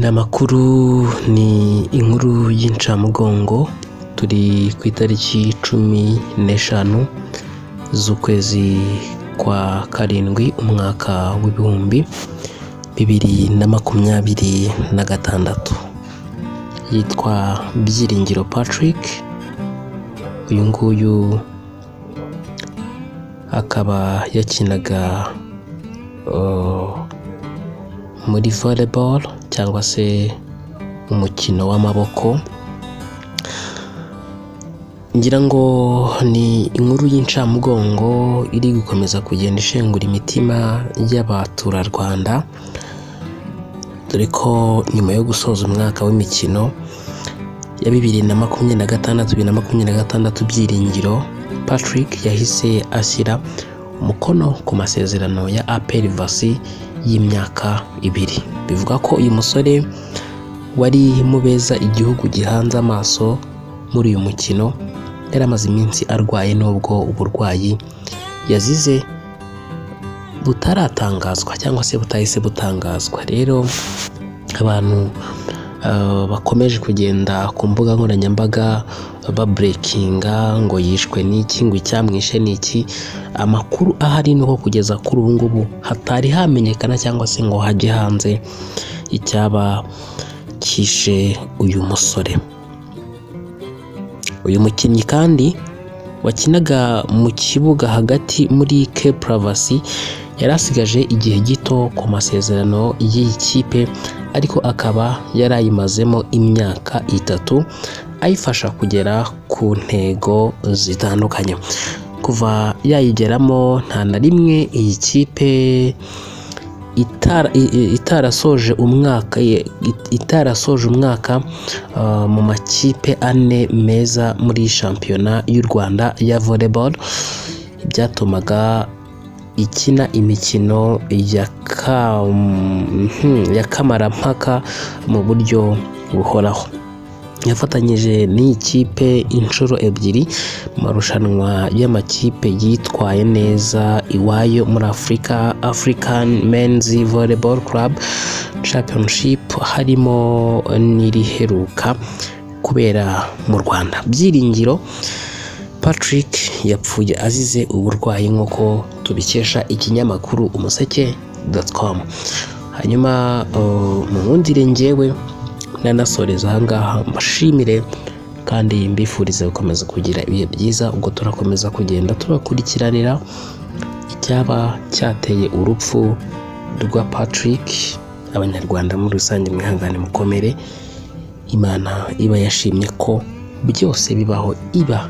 Amakuru ni inkuru y'incamugongo. Turi ku itariki 15 z'ukwezi kwa karindwi umwaka w'ibihumbi 2026. Yitwa Byiringiro Patrick. Uyu nguyu akaba yakinaga muri volleyball cyangwa se umukino w'amaboko. Ngira ngo ni inkuru y'incamugongo iri gukomeza kugenda ishengura imitima y'abaturarwanda, dore ko nyuma yo gusoza umwaka w'imikino ya 2025-2026 Byiringiro Patrick yahise ashyira umukono ku masezerano ya APR Vasi y'imyaka 2. Bivuga ko uyu musore wari mubeza igihugu gihanze amaso muri uyu mukino yari amaze iminsi arwaye, nubwo uburwayi yazize butaratangazwa cyangwa se butahise butangazwa. Rero abantu bakomeje kugenda ku mbuga nkoranyambaga babreakinga ngo yishwe n'iki, ngo icyamwishe n'iki. Amakuru ahari nuko kugeza kuri ubu ngubu hatari hamenyekana cyangwa se ngo hajye hanze icyaba kishe uyu musore. Uyu mukinnyi kandi wakinaga mu kibuga hagati muri Cape Vasi yari asigaje igihe gito ku masezerano y'iyi kipe, ariko akaba yarayimazemo imyaka 3 ayifasha kugera ku ntego zitandukanye. Kuva yayigeramo nta na rimwe iyi kipe itarasoje umwaka mu makipe 4 meza muri shampiyona y'u Rwanda ya volleyball, byatumaga ikina imikino ya kamarampaka mu buryo buhoraho. Yafatanyije n'iyi kipe inshuro 2 mu marushanwa y'amakipe yitwaye neza iwayo muri Africa, African Men's Volleyball Club Championship, harimo n'iriheruka kubera mu Rwanda. Byiringiro Patrick yapfuye azize uburwayi nk'uko tubikesha ikinyamakuru umuseke.com. Hanyuma mu nkundire njyewe nanasoreza ahangaha, mbashimire kandi mbifurize gukomeza kugira ibihe byiza, ubwo turakomeza kugenda tubakurikiranira icyaba cyateye urupfu rwa Patrick. Abanyarwanda muri rusange mwihangane mukomere, Imana iba yashimye ko byose bibaho iba